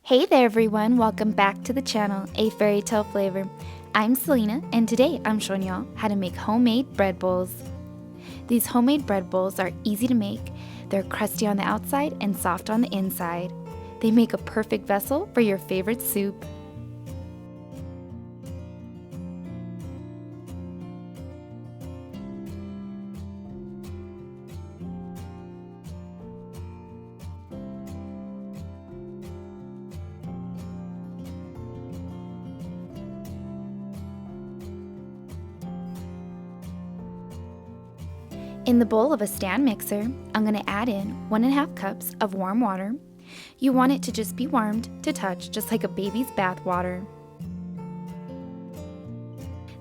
Hey there everyone, welcome back to the channel, A Fairy Tale Flavor. I'm Selena and today I'm showing y'all how to make homemade bread bowls. These homemade bread bowls are easy to make, they're crusty on the outside and soft on the inside. They make a perfect vessel for your favorite soup. In the bowl of a stand mixer, I'm going to add in 1.5 cups of warm water. You want it to just be warmed to touch, just like a baby's bath water.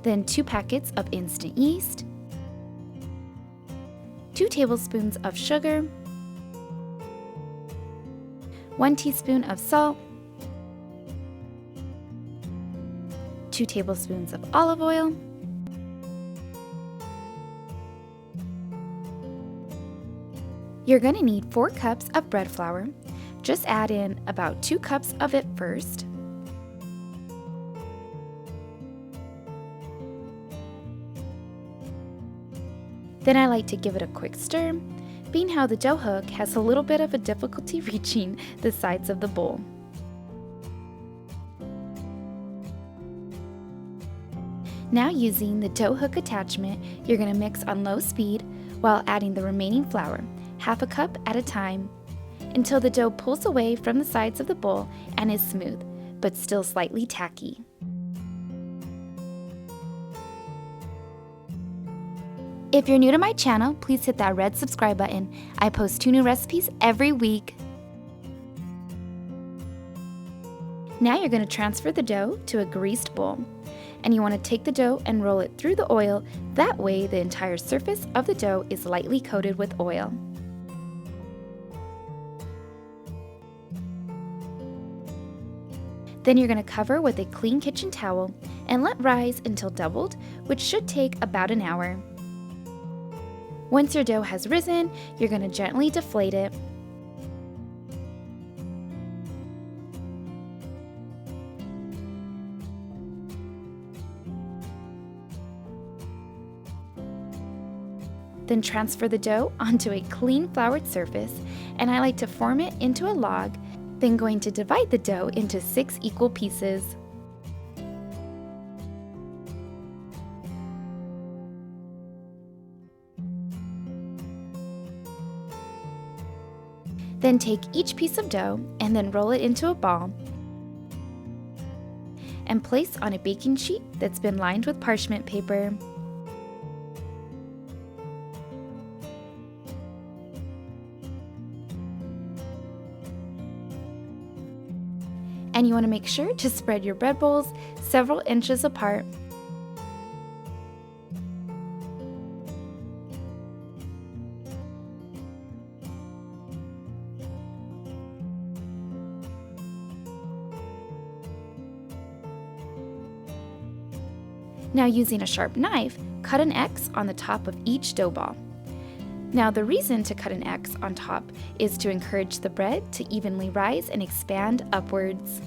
Then 2 packets of instant yeast, 2 tablespoons of sugar, 1 teaspoon of salt, 2 tablespoons of olive oil, You're going to need 4 cups of bread flour. Just add in about 2 cups of it first. Then I like to give it a quick stir, being how the dough hook has a little bit of a difficulty reaching the sides of the bowl. Now using the dough hook attachment, you're going to mix on low speed while adding the remaining flour, half a cup at a time, until the dough pulls away from the sides of the bowl and is smooth, but still slightly tacky. If you're new to my channel, please hit that red subscribe button. I post 2 new recipes every week. Now you're going to transfer the dough to a greased bowl. And you want to take the dough and roll it through the oil. That way the entire surface of the dough is lightly coated with oil. Then you're going to cover with a clean kitchen towel and let rise until doubled, which should take about an hour. Once your dough has risen, you're going to gently deflate it. Then transfer the dough onto a clean floured surface, and I like to form it into a log, then going to divide the dough into 6 equal pieces. Then take each piece of dough and then roll it into a ball and place on a baking sheet that's been lined with parchment paper. And you want to make sure to spread your bread bowls several inches apart. Now using a sharp knife, cut an X on the top of each dough ball. Now the reason to cut an X on top is to encourage the bread to evenly rise and expand upwards.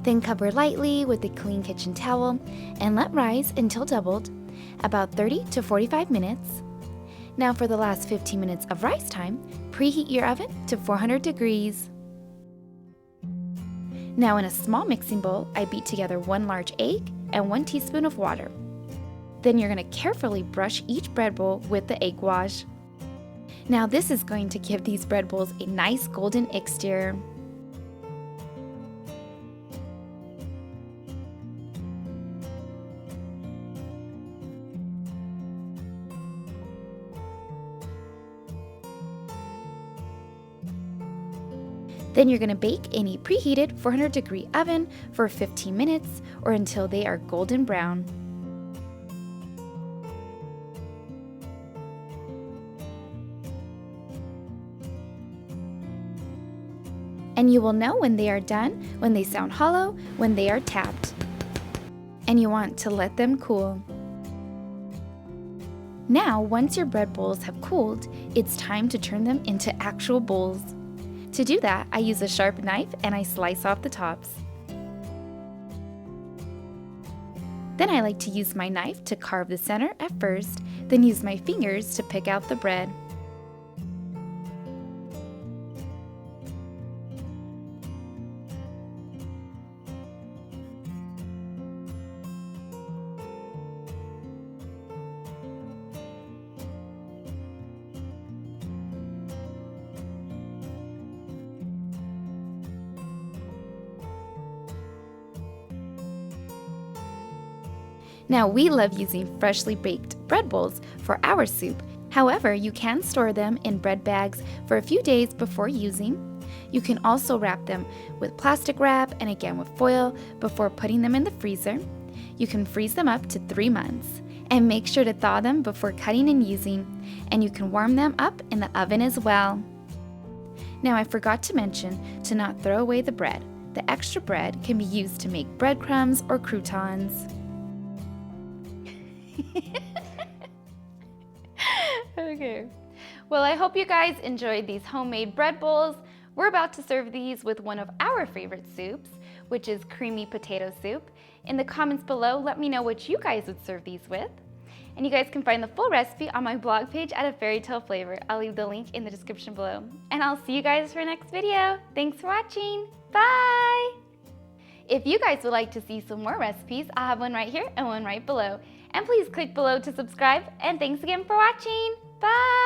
Then cover lightly with a clean kitchen towel and let rise until doubled, about 30 to 45 minutes. Now for the last 15 minutes of rise time, preheat your oven to 400 degrees. Now in a small mixing bowl, I beat together 1 large egg and 1 teaspoon of water. Then you're going to carefully brush each bread bowl with the egg wash. Now this is going to give these bread bowls a nice golden exterior. Then you're going to bake in a preheated 400 degree oven for 15 minutes or until they are golden brown. And you will know when they are done, when they sound hollow, when they are tapped. And you want to let them cool. Now, once your bread bowls have cooled, it's time to turn them into actual bowls. To do that, I use a sharp knife and I slice off the tops. Then I like to use my knife to carve the center at first, then use my fingers to pick out the bread. Now we love using freshly baked bread bowls for our soup. However, you can store them in bread bags for a few days before using. You can also wrap them with plastic wrap and again with foil before putting them in the freezer. You can freeze them up to 3 months and make sure to thaw them before cutting and using, and you can warm them up in the oven as well. Now I forgot to mention to not throw away the bread. The extra bread can be used to make breadcrumbs or croutons. Okay. Well, I hope you guys enjoyed these homemade bread bowls. We're about to serve these with one of our favorite soups, which is creamy potato soup. In the comments below, let me know what you guys would serve these with. And you guys can find the full recipe on my blog page at A Fairytale Flavor. I'll leave the link in the description below. And I'll see you guys for our next video. Thanks for watching. Bye! If you guys would like to see some more recipes, I'll have one right here and one right below. And please click below to subscribe. And thanks again for watching. Bye!